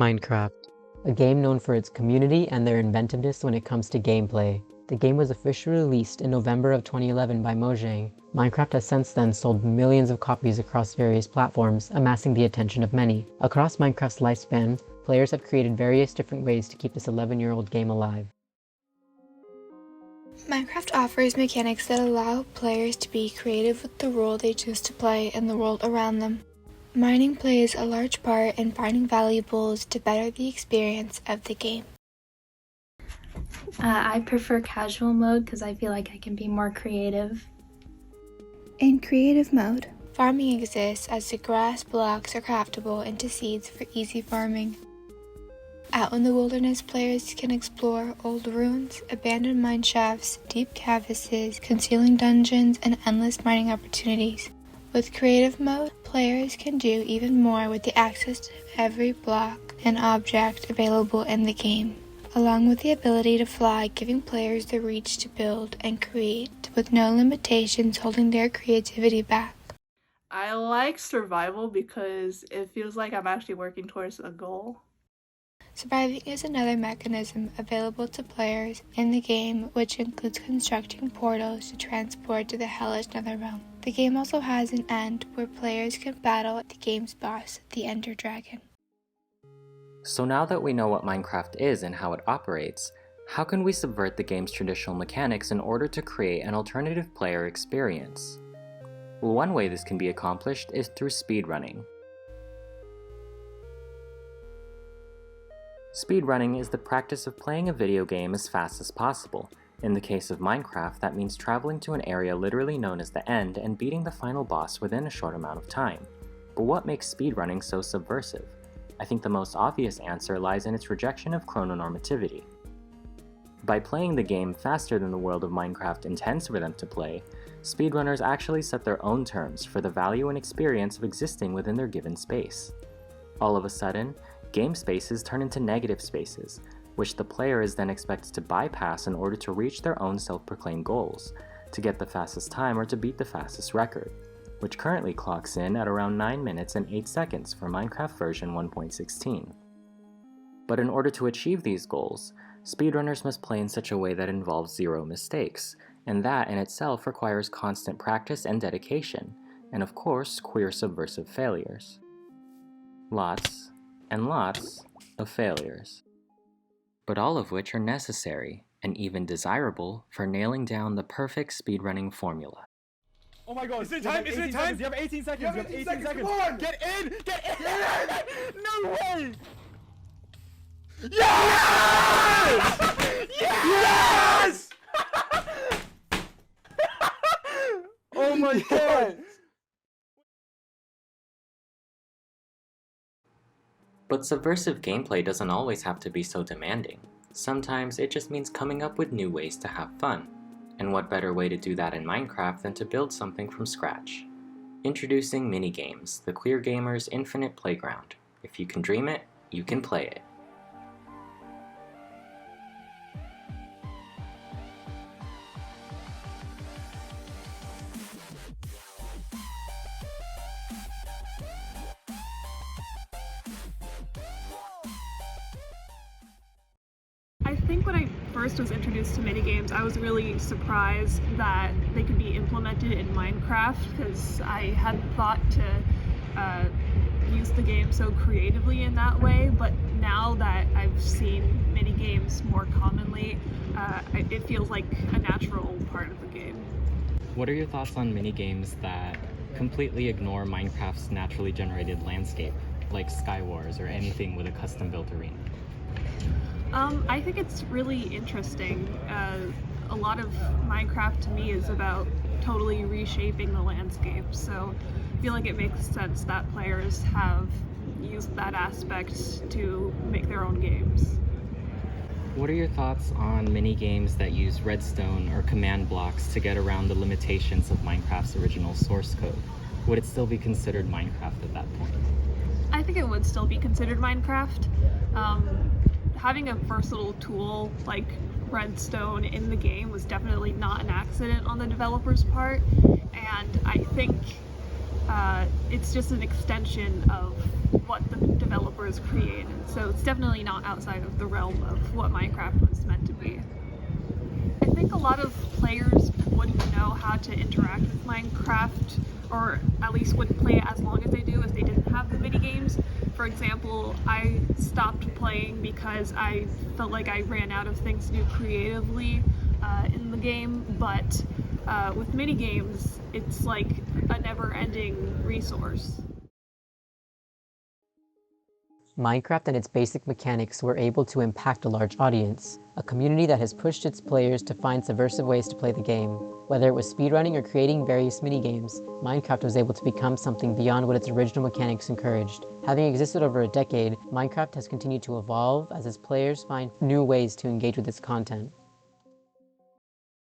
Minecraft, a game known for its community and their inventiveness when it comes to gameplay. The game was officially released in November of 2011 by Mojang. Minecraft has since then sold millions of copies across various platforms, amassing the attention of many. Across Minecraft's lifespan, players have created various different ways to keep this 11-year-old game alive. Minecraft offers mechanics that allow players to be creative with the role they choose to play and the world around them. Mining plays a large part in finding valuables to better the experience of the game. I prefer casual mode because I feel like I can be more creative. In creative mode, farming exists as the grass blocks are craftable into seeds for easy farming. Out in the wilderness, players can explore old ruins, abandoned mine shafts, deep crevices, concealing dungeons, and endless mining opportunities. With creative mode, players can do even more with the access to every block and object available in the game, along with the ability to fly, giving players the reach to build and create with no limitations holding their creativity back. I like survival because it feels like I'm actually working towards a goal. Surviving is another mechanism available to players in the game, which includes constructing portals to transport to the hellish netherrealm. The game also has an end where players can battle the game's boss, the Ender Dragon. So now that we know what Minecraft is and how it operates, how can we subvert the game's traditional mechanics in order to create an alternative player experience? Well, one way this can be accomplished is through speedrunning. Speedrunning is the practice of playing a video game as fast as possible. In the case of Minecraft, that means traveling to an area literally known as the end and beating the final boss within a short amount of time. But what makes speedrunning so subversive? I think the most obvious answer lies in its rejection of chrononormativity. By playing the game faster than the world of Minecraft intends for them to play, speedrunners actually set their own terms for the value and experience of existing within their given space. All of a sudden, game spaces turn into negative spaces, which the player is then expected to bypass in order to reach their own self-proclaimed goals, to get the fastest time or to beat the fastest record, which currently clocks in at around 9 minutes and 8 seconds for Minecraft version 1.16. But in order to achieve these goals, speedrunners must play in such a way that involves zero mistakes, and that in itself requires constant practice and dedication, and of course, queer subversive failures. Lots and lots of failures, but all of which are necessary and even desirable for nailing down the perfect speedrunning formula. Oh my god, is it time? Is it time? You have 18 seconds. You have 18 seconds. Come on! Get in! Get in! No way! Yes! Yes! Oh my god! But subversive gameplay doesn't always have to be so demanding. Sometimes it just means coming up with new ways to have fun. And what better way to do that in Minecraft than to build something from scratch? Introducing minigames, the queer gamer's infinite playground. If you can dream it, you can play it. I think when I first was introduced to minigames, I was really surprised that they could be implemented in Minecraft, because I hadn't thought to use the game so creatively in that way, but now that I've seen minigames more commonly, it feels like a natural part of the game. What are your thoughts on minigames that completely ignore Minecraft's naturally generated landscape, like Skywars or anything with a custom-built arena? I think it's really interesting. A lot of Minecraft to me is about totally reshaping the landscape, so I feel like it makes sense that players have used that aspect to make their own games. What are your thoughts on mini-games that use redstone or command blocks to get around the limitations of Minecraft's original source code? Would it still be considered Minecraft at that point? I think it would still be considered Minecraft. Having a versatile tool like redstone in the game was definitely not an accident on the developer's part, and I think it's just an extension of what the developers created. So it's definitely not outside of the realm of what Minecraft was meant to be. I think a lot of players wouldn't know how to interact with Minecraft, or at least wouldn't play it as long as they do if they didn't have the minigames. For example, I stopped playing because I felt like I ran out of things to do creatively in the game, but with minigames, it's like a never-ending resource. Minecraft and its basic mechanics were able to impact a large audience, a community that has pushed its players to find subversive ways to play the game. Whether it was speedrunning or creating various minigames, Minecraft was able to become something beyond what its original mechanics encouraged. Having existed over a decade, Minecraft has continued to evolve as its players find new ways to engage with its content.